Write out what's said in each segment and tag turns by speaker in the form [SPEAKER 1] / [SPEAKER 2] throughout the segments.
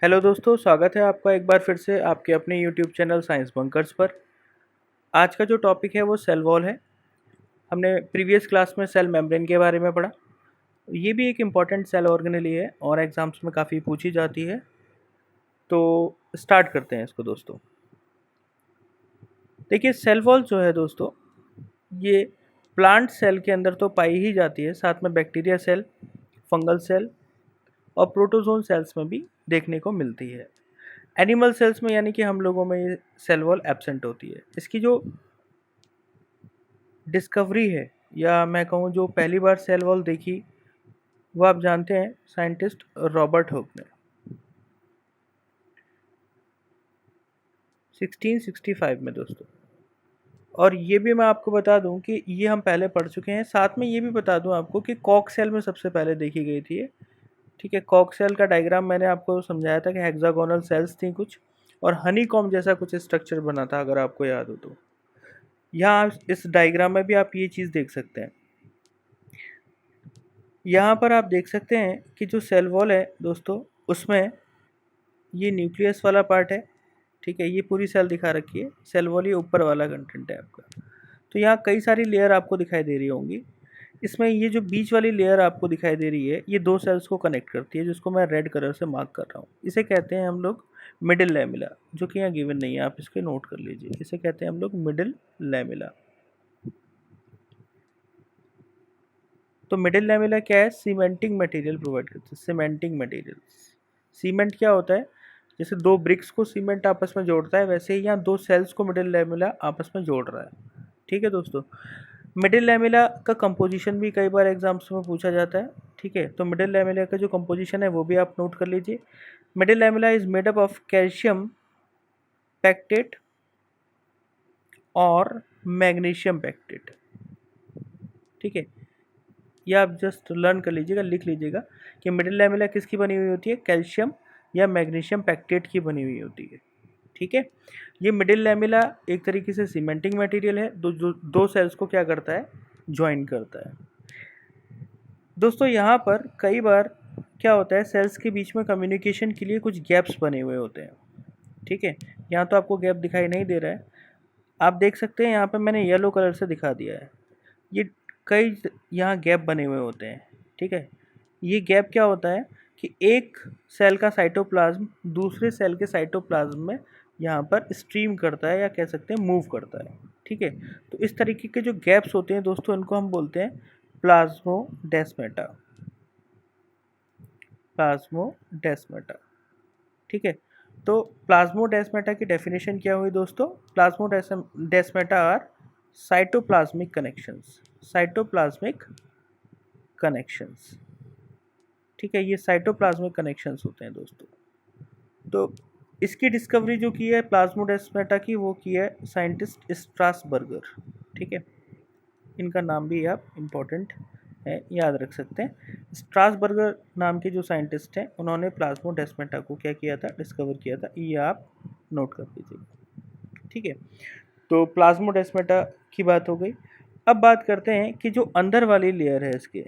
[SPEAKER 1] Hello दोस्तों, स्वागत है आपका एक बार फिर से आपके अपने यूट्यूब चैनल साइंस बंकर्स पर। आज का जो टॉपिक है वो सेल वॉल है। हमने प्रीवियस क्लास में सेल मेम्ब्रेन के बारे में पढ़ा। ये भी एक इम्पॉर्टेंट सेल ऑर्गेनेली है और एग्जाम्स में काफ़ी पूछी जाती है। तो स्टार्ट करते हैं इसको दोस्तों। देखिए, सेल वॉल जो है दोस्तों, ये प्लांट सेल के अंदर तो पाई ही जाती है, साथ में बैक्टीरिया सेल, फंगल सेल और प्रोटोजोन सेल्स में भी देखने को मिलती है। एनिमल सेल्स में यानी कि हम लोगों में ये सेल वॉल एब्सेंट होती है। इसकी जो डिस्कवरी है, या मैं कहूँ जो पहली बार सेल वॉल देखी, वो आप जानते हैं साइंटिस्ट रॉबर्ट हुक ने 1665 में दोस्तों। और ये भी मैं आपको बता दूं कि ये हम पहले पढ़ चुके हैं। साथ में ये भी बता दूं आपको कि कॉक सेल में सबसे पहले देखी गई थी ये। ठीक है, कॉक सेल का डायग्राम मैंने आपको समझाया था कि हेक्सागोनल सेल्स थी कुछ, और हनी कॉम्ब जैसा कुछ स्ट्रक्चर बना था, अगर आपको याद हो तो। यहाँ इस डायग्राम में भी आप ये चीज़ देख सकते हैं। यहाँ पर आप देख सकते हैं कि जो सेल वॉल है दोस्तों, उसमें ये न्यूक्लियस वाला पार्ट है। ठीक है, ये पूरी सेल दिखा रखी है। सेल वॉल ये ऊपर वाला कंटेंट है आपका। तो यहाँ कई सारी लेयर आपको दिखाई दे रही होंगी। इसमें ये जो बीच वाली लेयर आपको दिखाई दे रही है, ये दो सेल्स को कनेक्ट करती है, जिसको मैं रेड कलर से मार्क कर रहा हूँ। इसे कहते हैं हम लोग मिडिल लैमिला, जो कि यहाँ गिवन नहीं है, आप इसके नोट कर लीजिए। इसे कहते हैं हम लोग मिडिल लैमिला। तो मिडिल लैमिला क्या है? सीमेंटिंग मटेरियल प्रोवाइड करते हैं। सीमेंटिंग मटेरियल, सीमेंट क्या होता है? जैसे दो ब्रिक्स को सीमेंट आपस में जोड़ता है, वैसे ही यहाँ दो सेल्स को मिडिल लैमिला आपस में जोड़ रहा है। ठीक है दोस्तों, मिडिल लैमिला का कंपोजिशन भी कई बार एग्जाम्स में पूछा जाता है। ठीक है, तो मिडिल लैमिला का जो कंपोजिशन है वो भी आप नोट कर लीजिए। Middle lamella is made up of calcium pectate और मैग्नीशियम पैक्टेट। ठीक है, ये आप जस्ट लर्न कर लीजिएगा, लिख लीजिएगा कि मिडिल लैमिला किसकी बनी हुई होती है? कैल्शियम या मैग्नीशियम पैक्टेट की बनी हुई होती है। ठीक है, ये मिडिल लैमिला एक तरीके से सीमेंटिंग मटेरियल है, दो सेल्स को क्या करता है? ज्वाइन करता है। दोस्तों यहाँ पर कई बार क्या होता है, सेल्स के बीच में कम्युनिकेशन के लिए कुछ गैप्स बने हुए होते हैं। ठीक है, यहाँ तो आपको गैप दिखाई नहीं दे रहा है, आप देख सकते हैं यहाँ पे मैंने येलो कलर से दिखा दिया है। ये कई यहाँ गैप बने हुए होते हैं। ठीक है, ये गैप क्या होता है कि एक सेल का साइटोप्लाज्म दूसरे सेल के साइटोप्लाज्म में यहाँ पर स्ट्रीम करता है, या कह सकते हैं मूव करता है। ठीक है, तो इस तरीके के जो गैप्स होते हैं दोस्तों, इनको हम बोलते हैं प्लाज्मोडेस्माटा। प्लाज्मोडेस्माटा। ठीक है, तो प्लाज्मोडेस्माटा की डेफिनेशन क्या हुई दोस्तों? Plasmodesmata are cytoplasmic connections. Cytoplasmic connections. ठीक है, ये साइटोप्लाज्मिक कनेक्शंस होते हैं दोस्तों। तो इसकी डिस्कवरी जो की है प्लाज्मोडेस्माटा की, वो की है साइंटिस्ट स्ट्रासबर्गर। ठीक है, इनका नाम भी आप इम्पोर्टेंट है, याद रख सकते हैं। स्ट्रासबर्गर नाम के जो साइंटिस्ट हैं, उन्होंने प्लाज्मोडेस्माटा को क्या किया था? डिस्कवर किया था। ये आप नोट कर लीजिए। ठीक है, तो प्लाज्मोडेस्माटा की बात हो गई। अब बात करते हैं कि जो अंदर वाली लेयर है इसके,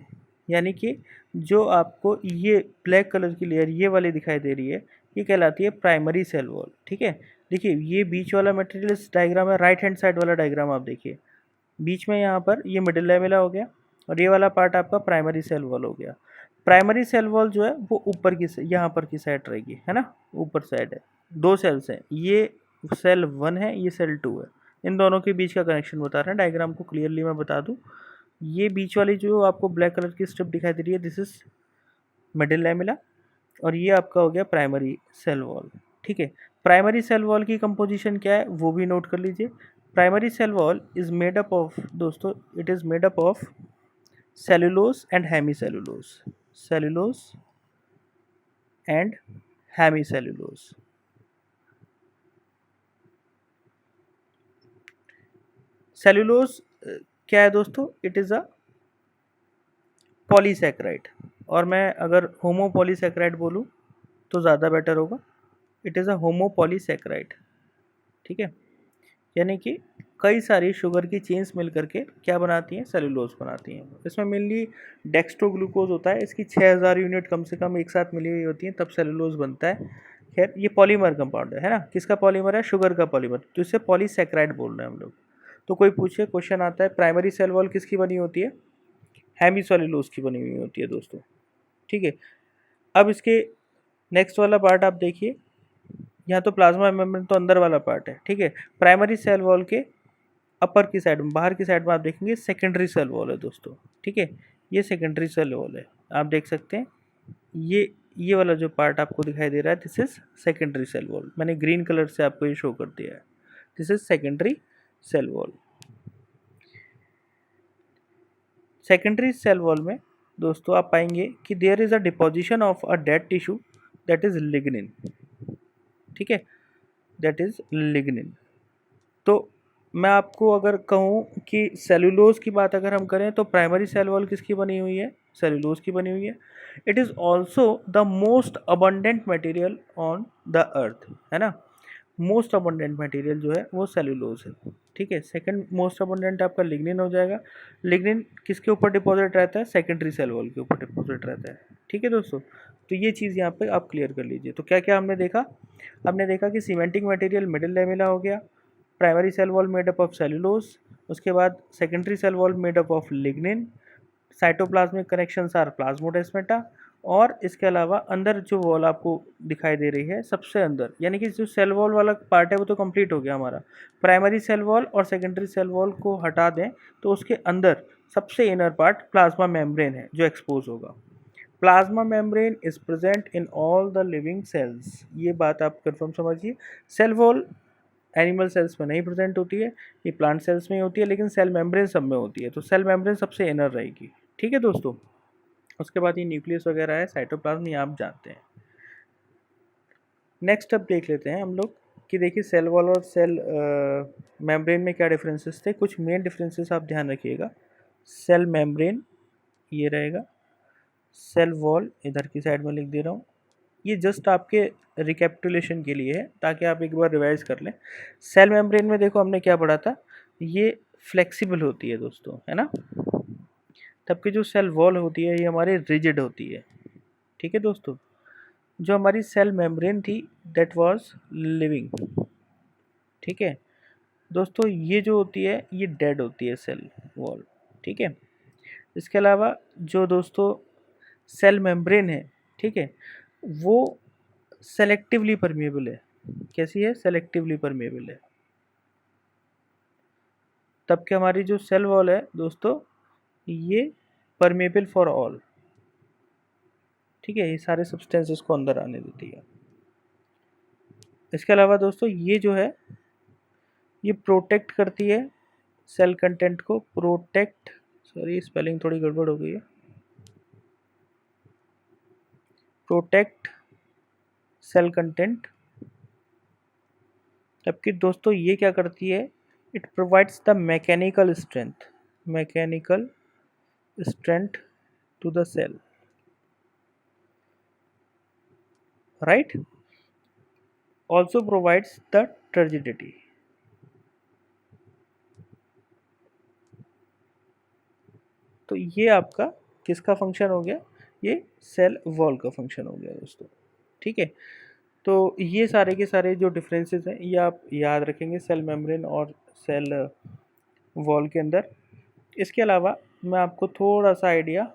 [SPEAKER 1] यानी कि जो आपको ये ब्लैक कलर की लेयर ये वाली दिखाई दे रही है, ये कहलाती है प्राइमरी सेल वॉल। ठीक है, देखिए ये बीच वाला मटेरियल इस डायग्राम है, राइट हैंड साइड वाला डायग्राम आप देखिए, बीच में यहाँ पर ये मिडिल लैमेला हो गया, और ये वाला पार्ट आपका प्राइमरी सेल वॉल हो गया। प्राइमरी सेल वॉल जो है वो ऊपर की यहाँ पर की साइड रहेगी, है ना, ऊपर साइड है। दो सेल्स हैं, ये सेल 1 है, ये सेल 2 है। इन दोनों के बीच का कनेक्शन बता रहे हैं। डायग्राम को क्लियरली मैं बता दूं, ये बीच वाली जो आपको ब्लैक कलर की स्ट्रिप दिखाई दे रही है, दिस इज मिडिल लैमेला, और ये आपका हो गया प्राइमरी सेल वॉल। ठीक है, प्राइमरी सेल वॉल की कंपोजिशन क्या है वो भी नोट कर लीजिए। Primary cell wall is made up of दोस्तों, it is made up of cellulose and hemicellulose. Cellulose and hemicellulose. Cellulose क्या है दोस्तों? इट इज़ अ पॉलीसैकेराइड, और मैं अगर होमोपॉलीसैकेराइड बोलूँ तो ज़्यादा बेटर होगा। It is a homopolysaccharide. ठीक है, यानी कि कई सारी शुगर की चेन्स मिल करके क्या बनाती हैं? सेलुलोज बनाती हैं। इसमें मेनली डेक्स्ट्रोग्लूकोज होता है, इसकी 6000 यूनिट कम से कम एक साथ मिली हुई होती हैं, तब सेलुलोज बनता है। खैर ये पॉलीमर कंपाउंड है ना, किसका पॉलीमर है, शुगर का पॉलीमर, तो इसे पॉलीसैकेराइड बोल रहे हैं हम लोग। तो कोई पूछे, क्वेश्चन आता है प्राइमरी सेल वॉल किसकी बनी होती है, हेमीसोल्यूलोज की बनी हुई होती है दोस्तों, ठीक है। अब इसके नेक्स्ट वाला पार्ट आप देखिए, यहाँ तो प्लाज्मा मेम्ब्रेन तो अंदर वाला पार्ट है, ठीक है। प्राइमरी सेल वॉल के अपर की साइड में, बाहर की साइड में आप देखेंगे सेकेंडरी सेल वॉल है दोस्तों, ठीक है। ये सेकेंडरी सेल वॉल है, आप देख सकते हैं, ये वाला जो पार्ट आपको दिखाई दे रहा है, this is secondary cell wall, मैंने ग्रीन कलर से आपको ये शो कर दिया है, this is secondary cell wall. Secondary cell wall में दोस्तों आप पाएंगे कि there is a deposition of a dead tissue that is lignin, ठीक है, दैट इज लिग्निन। तो मैं आपको अगर कहूँ कि सेलुलोज की बात अगर हम करें तो प्राइमरी सेल वॉल किसकी बनी हुई है, सेलुलोज की बनी हुई है। It is also the most abundant material on the earth, है ना, मोस्ट अबंडेंट मटेरियल जो है वो सेलुलोज है, ठीक है। सेकंड मोस्ट अबंडेंट आपका लिग्निन हो जाएगा। लिग्निन किसके ऊपर डिपॉजिट रहता है, सेकेंडरी सेल वॉल के ऊपर डिपॉजिट रहता है, ठीक है दोस्तों। तो ये चीज़ यहाँ पे आप क्लियर कर लीजिए। तो क्या क्या हमने देखा, हमने देखा कि सीमेंटिंग मटेरियल मिडिल लेमिला हो गया, primary cell wall made up of cellulose, उसके बाद secondary cell wall made up of lignin, cytoplasmic connections are plasmodesmata, और इसके अलावा अंदर जो वॉल आपको दिखाई दे रही है सबसे अंदर, यानी कि जो सेल वॉल वाला पार्ट है वो तो कंप्लीट हो गया हमारा। प्राइमरी सेल वॉल और सेकेंडरी सेल वॉल को हटा दें तो उसके अंदर सबसे इनर पार्ट प्लाज्मा मेम्ब्रेन है जो एक्सपोज होगा। Plasma membrane is present in all the living cells, ये बात आप कंफर्म समझिए। सेल वॉल एनिमल सेल्स में नहीं प्रेजेंट होती है, ये प्लांट सेल्स में ही होती है, लेकिन सेल मेम्ब्रेन सब में होती है, तो सेल मेम्ब्रेन सबसे इनर रहेगी, ठीक है दोस्तों। उसके बाद ये न्यूक्लियस वगैरह है, साइटोप्लाज्म, ये आप जानते हैं। नेक्स्ट अब देख लेते हैं हम लोग कि देखिए सेल वॉल और सेल मेम्ब्रेन में क्या डिफरेंसेस थे। कुछ मेन डिफरेंसेस आप ध्यान रखिएगा। सेल मेम्ब्रेन ये रहेगा, सेल वॉल इधर की साइड में लिख दे रहा हूँ, ये जस्ट आपके रिकेपिटुलेशन के लिए है ताकि आप एक बार रिवाइज कर लें। सेल मेम्ब्रेन में देखो हमने क्या पढ़ा था, ये फ्लेक्सिबल होती है दोस्तों, है ना, तबकि जो सेल वॉल होती है ये हमारी रिजिड होती है, ठीक है दोस्तों। जो हमारी सेल मेम्ब्रेन थी दैट वाज लिविंग, ठीक है दोस्तों। ये जो होती है ये डेड होती है सेल वॉल, ठीक है। इसके अलावा जो दोस्तों सेल मेम्ब्रेन है, ठीक है, वो सेलेक्टिवली परमिएबल है। कैसी है, सेलेक्टिवली परमिएबल है। तब कि हमारी जो सेल वॉल है दोस्तों ये परमेबल फॉर ऑल, ठीक है, ये सारे सब्सटेंसेस को अंदर आने देती है। इसके अलावा दोस्तों ये जो है ये प्रोटेक्ट करती है सेल कंटेंट को, प्रोटेक्ट, सॉरी स्पेलिंग थोड़ी गड़बड़ हो गई है, प्रोटेक्ट सेल कंटेंट। जबकि दोस्तों ये क्या करती है, it provides the mechanical strength, mechanical strength to the cell, right, also provides the turgidity. तो ये आपका किसका फंक्शन हो गया, ये सेल वॉल का फंक्शन हो गया दोस्तों, ठीक है। तो ये सारे के सारे जो डिफरेंसेस हैं ये आप याद रखेंगे सेल मेम्ब्रेन और सेल वॉल के अंदर। इसके अलावा मैं आपको थोड़ा सा आइडिया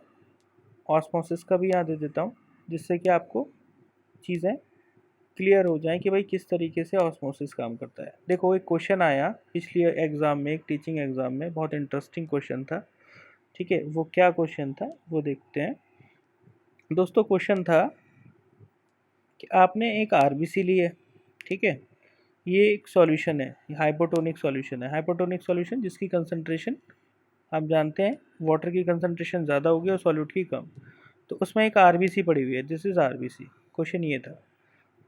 [SPEAKER 1] ऑस्मोसिस का भी यहाँ दे देता हूँ, जिससे कि आपको चीज़ें क्लियर हो जाएं कि भाई किस तरीके से ऑस्मोसिस काम करता है। देखो एक क्वेश्चन आया पिछले एग्ज़ाम में, एक टीचिंग एग्ज़ाम में, बहुत इंटरेस्टिंग क्वेश्चन था, ठीक है। वो क्या क्वेश्चन था वो देखते हैं दोस्तों। क्वेश्चन था कि आपने एक आरबीसी ली है, ठीक है, ये एक सॉल्यूशन है, हाइपोटोनिक सॉल्यूशन है, हाइपोटोनिक सॉल्यूशन जिसकी कंसंट्रेशन आप जानते हैं वाटर की कंसंट्रेशन ज़्यादा होगी और सॉल्यूट की कम। तो उसमें एक आरबीसी पड़ी हुई है, दिस इज़ आरबीसी, क्वेश्चन ये था।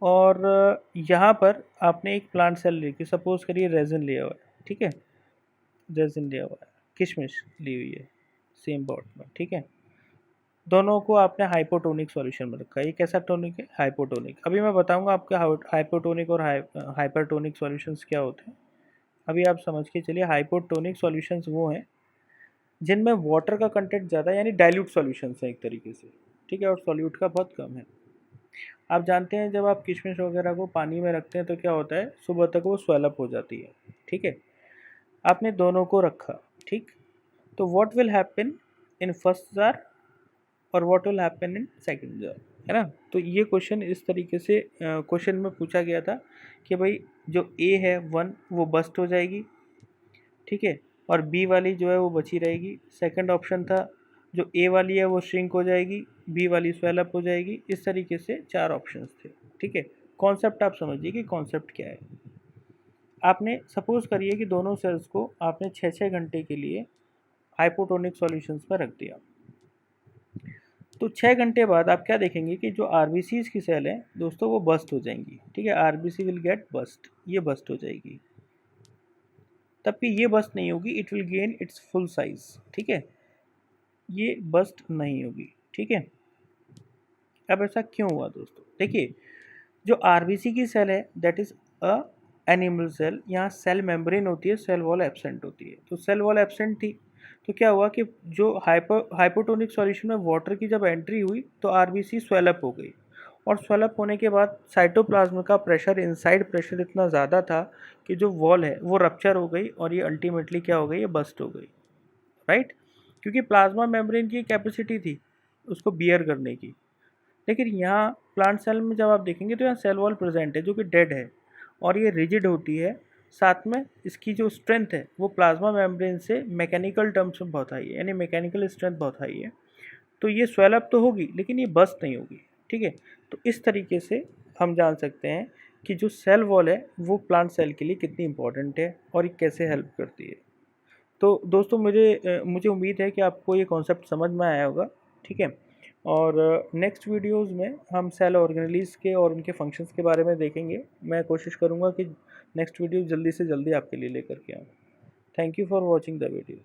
[SPEAKER 1] और यहाँ पर आपने एक प्लांट सेल लेके सपोज करिए रेजिन लिया हुआ है, ठीक है, रेजिन लिया हुआ है, किशमिश ली हुई है सेम पॉट में, ठीक है। दोनों को आपने हाइपोटोनिक सॉल्यूशन में रखा है। ये कैसा टोनिक है, हाइपोटोनिक। अभी मैं बताऊंगा आपके हाइपोटोनिक और हाइपरटोनिक सॉल्यूशंस क्या होते हैं। अभी आप समझ के चलिए, हाइपोटोनिक सॉल्यूशंस वो हैं जिनमें वाटर का कंटेंट ज़्यादा, यानी डाइल्यूट सॉल्यूशंस हैं एक तरीके से, ठीक है, और सॉल्यूट का बहुत कम है। आप जानते हैं जब आप किशमिश वगैरह को पानी में रखते हैं तो क्या होता है, सुबह तक वो स्वेल अप हो जाती है। ठीक है, आपने दोनों को रखा, ठीक, तो what will happen in first jar और what will happen in second jar, है ना। तो ये क्वेश्चन इस तरीके से क्वेश्चन में पूछा गया था कि भाई जो ए है 1 वो बस्ट हो जाएगी, ठीक है, और बी वाली जो है वो बची रहेगी। सेकंड ऑप्शन था जो ए वाली है वो श्रिंक हो जाएगी, बी वाली स्वेल अप हो जाएगी। इस तरीके से 4 ऑप्शंस थे, ठीक है। कॉन्सेप्ट आप समझिए कि कॉन्सेप्ट क्या है। आपने सपोज करिए कि दोनों सेल्स को आपने 6-6 घंटे के लिए हाइपोटोनिक सॉल्यूशंस में रख दिया, तो 6 घंटे बाद आप क्या देखेंगे कि जो आरबीसीज की सेल है दोस्तों वो बस्ट हो जाएंगी, ठीक है, आरबीसी विल गेट बस्ट, ये बस्ट हो जाएगी। तब भी ये बस्ट नहीं होगी, it will gain it's full size, ठीक है, ये बस्ट नहीं होगी, ठीक है। अब ऐसा क्यों हुआ दोस्तों, देखिए जो आरबीसी की सेल है that is a animal cell, यहाँ सेल मेम्ब्रेन होती है, सेल वॉल एब्सेंट होती है, तो सेल वॉल एब्सेंट थी, तो क्या हुआ कि जो हाइपोटोनिक सॉल्यूशन में वाटर की जब एंट्री हुई तो आरबीसी स्वेलअप हो गई, और स्वेलअप होने के बाद साइटोप्लाज्म का प्रेशर, इनसाइड प्रेशर इतना ज़्यादा था कि जो वॉल है वो रप्चर हो गई और ये अल्टीमेटली क्या हो गई, ये बस्ट हो गई, राइट, क्योंकि प्लाज्मा मेम्ब्रेन की कैपेसिटी थी उसको बियर करने की। लेकिन यहाँ प्लांट सेल में जब आप देखेंगे तो यहाँ सेल वॉल प्रेजेंट है जो कि डेड है और ये रिजिड होती है, साथ में इसकी जो स्ट्रेंथ है वो प्लाज्मा मेम्ब्रेन से मैकेनिकल टर्म्स में बहुत हाई है, यानी मैकेनिकल स्ट्रेंथ बहुत हाई है। तो ये स्वेल अप तो होगी लेकिन ये बस्ट नहीं होगी, ठीक है। तो इस तरीके से हम जान सकते हैं कि जो सेल वॉल है वो प्लांट सेल के लिए कितनी इंपॉर्टेंट है और ये कैसे हेल्प करती है। तो दोस्तों मुझे उम्मीद है कि आपको ये कॉन्सेप्ट समझ में आया होगा, ठीक है। और नेक्स्ट वीडियोस में हम सेल ऑर्गेनेलीज के और उनके फंक्शंस के बारे में देखेंगे। मैं कोशिश करूँगा कि नेक्स्ट वीडियो जल्दी से जल्दी आपके लिए लेकर के आऊँ। Thank you for watching the video.